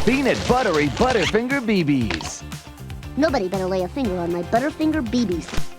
peanut buttery Butterfinger BBs. Nobody better lay a finger on my Butterfinger BBs.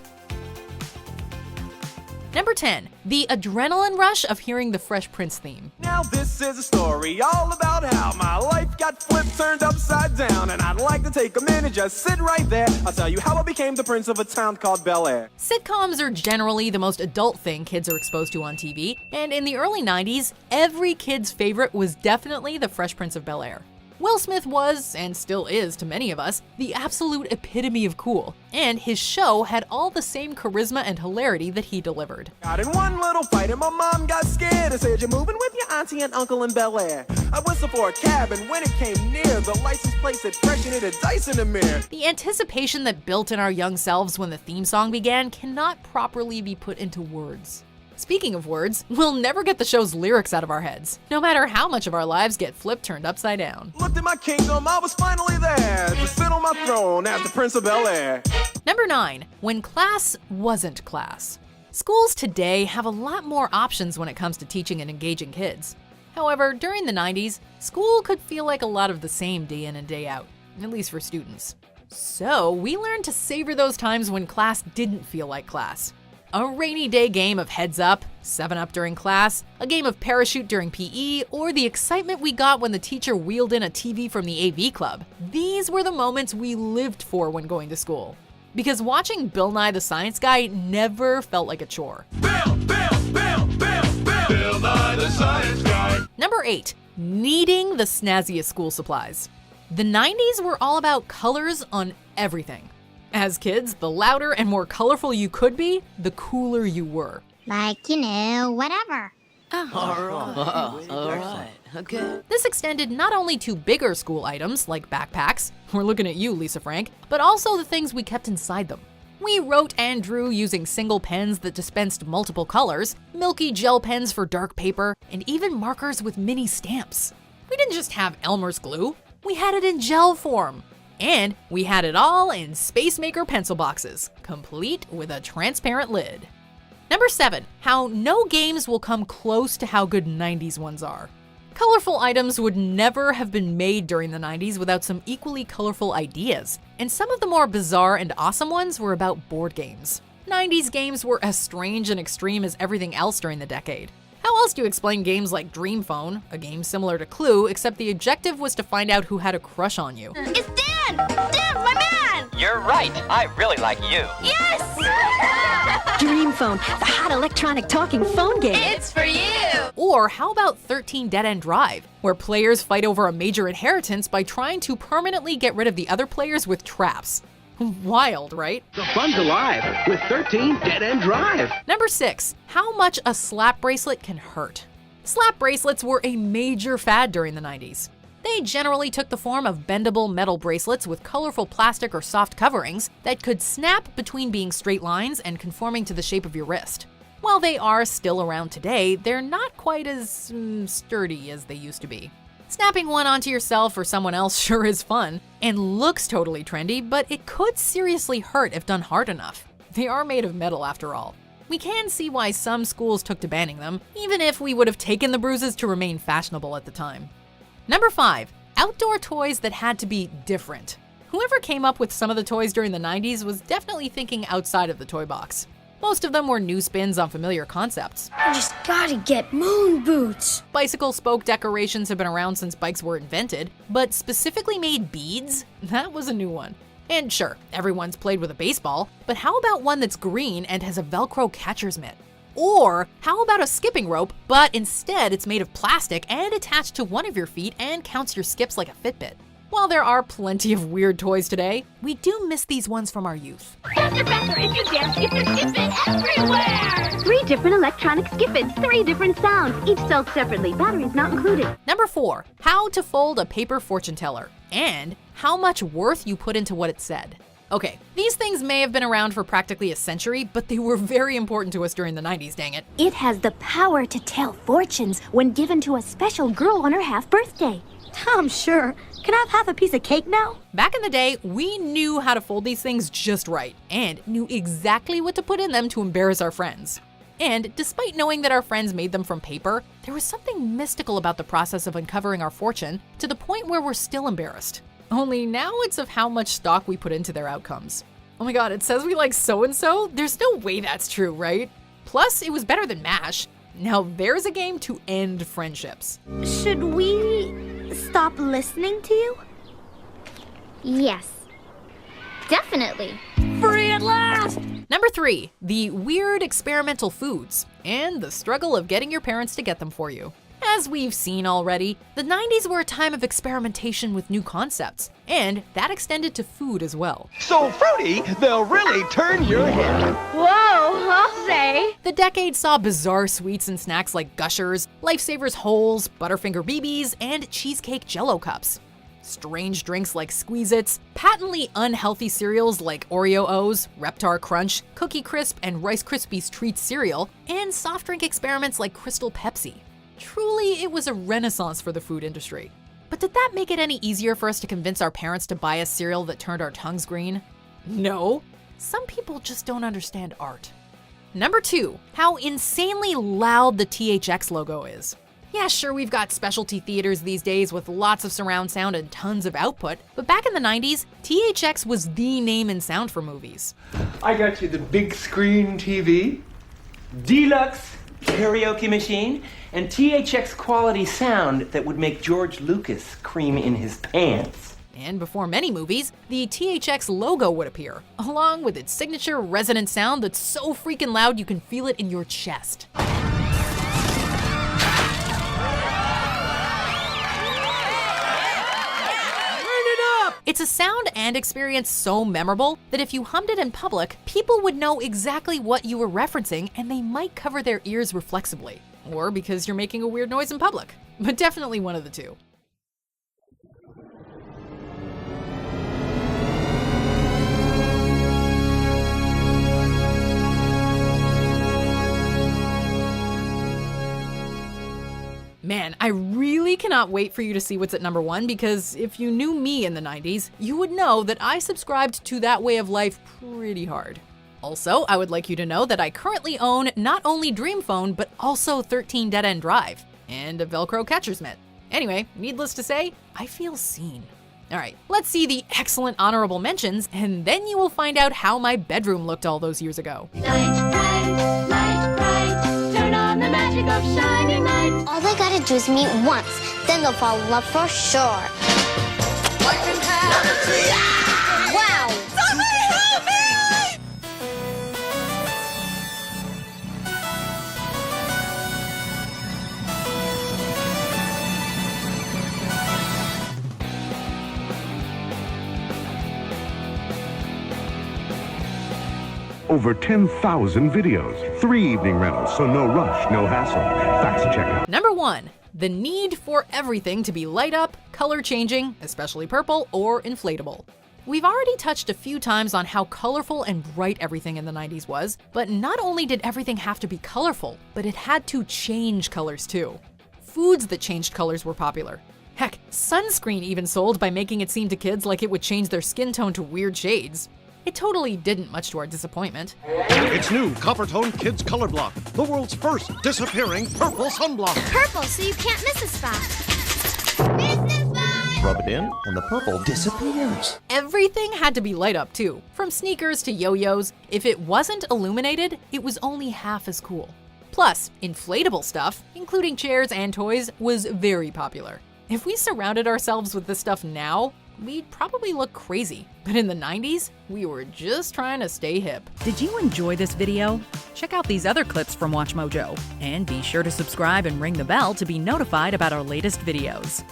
Number 10. The adrenaline rush of hearing the Fresh Prince theme. Now this is a story all about how my life got flipped, turned upside down, and I'd like to take a minute, just sit right there. I'll tell you how I became the prince of a town called Bel Air. Sitcoms are generally the most adult thing kids are exposed to on TV, and in the early 90s, every kid's favorite was definitely the Fresh Prince of Bel Air. Will Smith was, and still is to many of us, the absolute epitome of cool, and his show had all the same charisma and hilarity that he delivered. Got in one little fight and my mom got scared and said, "You're moving with your auntie and uncle in Bel Air." I whistled for a cab, and when it came near, the license plate said fresh and it had dice in the mirror. The anticipation that built in our young selves when the theme song began cannot properly be put into words. Speaking of words, we'll never get the show's lyrics out of our heads, no matter how much of our lives get flipped turned upside down. Looked at my kingdom, I was finally there to sit on my throne as the Prince of Bel Air. Number 9. When class wasn't class. Schools today have a lot more options when it comes to teaching and engaging kids. However, during the 90s, school could feel like a lot of the same day in and day out, at least for students. So we learned to savor those times when class didn't feel like class. A rainy day game of Heads Up, 7-Up during class, a game of Parachute during PE, or the excitement we got when the teacher wheeled in a TV from the AV club. These were the moments we lived for when going to school. Because watching Bill Nye the Science Guy never felt like a chore. Bill Nye the Science Guy. Number 8. Needing the snazziest school supplies. The 90s were all about colors on everything. As kids, the louder and more colorful you could be, the cooler you were. Like, whatever. All right. Okay. This extended not only to bigger school items like backpacks, we're looking at you, Lisa Frank, but also the things we kept inside them. We wrote and drew using single pens that dispensed multiple colors, milky gel pens for dark paper, and even markers with mini stamps. We didn't just have Elmer's glue, we had it in gel form. And we had it all in Space Maker pencil boxes, complete with a transparent lid. Number 7. How no games will come close to how good 90s ones are. Colorful items would never have been made during the 90s without some equally colorful ideas, and some of the more bizarre and awesome ones were about board games. 90s games were as strange and extreme as everything else during the decade. How else do you explain games like Dream Phone, a game similar to Clue, except the objective was to find out who had a crush on you? It's Dan! Dan, my man! You're right. I really like you. Yes! Dream Phone, the hot electronic talking phone game. It's for you! Or how about 13 Dead End Drive, where players fight over a major inheritance by trying to permanently get rid of the other players with traps? Wild, right? The fun's alive with 13 Dead End Drive. Number 6. How much a slap bracelet can hurt. Slap bracelets were a major fad during the 90s. They generally took the form of bendable metal bracelets with colorful plastic or soft coverings that could snap between being straight lines and conforming to the shape of your wrist. While they are still around today, they're not quite as sturdy as they used to be. Snapping one onto yourself or someone else sure is fun and looks totally trendy, but it could seriously hurt if done hard enough. They are made of metal after all. We can see why some schools took to banning them, even if we would have taken the bruises to remain fashionable at the time. Number 5. Outdoor toys that had to be different. Whoever came up with some of the toys during the 90s was definitely thinking outside of the toy box. Most of them were new spins on familiar concepts. I just gotta get moon boots. Bicycle spoke decorations have been around since bikes were invented, but specifically made beads? That was a new one. And sure, everyone's played with a baseball, but how about one that's green and has a Velcro catcher's mitt? Or how about a skipping rope, but instead it's made of plastic and attached to one of your feet and counts your skips like a Fitbit? While there are plenty of weird toys today, we do miss these ones from our youth. Faster, faster, it's a dance, it's a skipping everywhere! 3 different electronic skippets, 3 different sounds, each sold separately, batteries not included. Number 4. How to fold a paper fortune teller, and how much worth you put into what it said. Okay, these things may have been around for practically a century, but they were very important to us during the 90s, dang it. It has the power to tell fortunes when given to a special girl on her half birthday. I'm sure. Can I have half a piece of cake now? Back in the day, we knew how to fold these things just right and knew exactly what to put in them to embarrass our friends. And despite knowing that our friends made them from paper, there was something mystical about the process of uncovering our fortune to the point where we're still embarrassed. Only now it's of how much stock we put into their outcomes. Oh my god, it says we like so-and-so? There's no way that's true, right? Plus, it was better than MASH. Now there's a game to end friendships. Should we stop listening to you? Yes. Definitely. Free at last! Number 3, the weird experimental foods and the struggle of getting your parents to get them for you. As we've seen already, the 90s were a time of experimentation with new concepts, and that extended to food as well. So fruity, they'll really turn your head. Whoa, I'll say. The decade saw bizarre sweets and snacks like Gushers, Lifesavers Holes, Butterfinger BBs, and cheesecake Jell-O cups. Strange drinks like Squeeze-Its, patently unhealthy cereals like Oreo O's, Reptar Crunch, Cookie Crisp, and Rice Krispies Treats cereal, and soft drink experiments like Crystal Pepsi. Truly, it was a renaissance for the food industry. But did that make it any easier for us to convince our parents to buy a cereal that turned our tongues green? No. Some people just don't understand art. Number 2, how insanely loud the THX logo is. Yeah, sure, we've got specialty theaters these days with lots of surround sound and tons of output, but back in the 90s, THX was the name in sound for movies. I got you the big screen TV, deluxe karaoke machine, and THX quality sound that would make George Lucas cream in his pants. And before many movies, the THX logo would appear, along with its signature resonant sound that's so freaking loud you can feel it in your chest. It's a sound and experience so memorable that if you hummed it in public, people would know exactly what you were referencing and they might cover their ears reflexively. Or because you're making a weird noise in public. But definitely one of the two. Man, I really cannot wait for you to see what's at number 1 because if you knew me in the 90s, you would know that I subscribed to that way of life pretty hard. Also, I would like you to know that I currently own not only Dream Phone, but also 13 Dead End Drive and a Velcro catcher's mitt. Anyway, needless to say, I feel seen. All right, let's see the excellent honorable mentions, and then you will find out how my bedroom looked all those years ago. Light bright, turn on the magic of shining light. All they gotta do is meet once, then they'll fall in love for sure. Wow! Somebody help me! Over 10,000 videos, 3 evening rentals, so no rush, no hassle. Fast checkout. Number 1, the need for everything to be light up, color changing, especially purple, or inflatable. We've already touched a few times on how colorful and bright everything in the 90s was, but not only did everything have to be colorful, but it had to change colors too. Foods that changed colors were popular. Heck, sunscreen even sold by making it seem to kids like it would change their skin tone to weird shades. It totally didn't, much to our disappointment. It's new Coppertone Kids Color Block, the world's first disappearing purple sunblock. Purple, so you can't miss a spot. Miss a spot! Rub it in, and the purple disappears. Everything had to be light up too, from sneakers to yo-yos. If it wasn't illuminated, it was only half as cool. Plus, inflatable stuff, including chairs and toys, was very popular. If we surrounded ourselves with this stuff now, we'd probably look crazy. But in the 90s, we were just trying to stay hip. Did you enjoy this video? Check out these other clips from WatchMojo. And be sure to subscribe and ring the bell to be notified about our latest videos.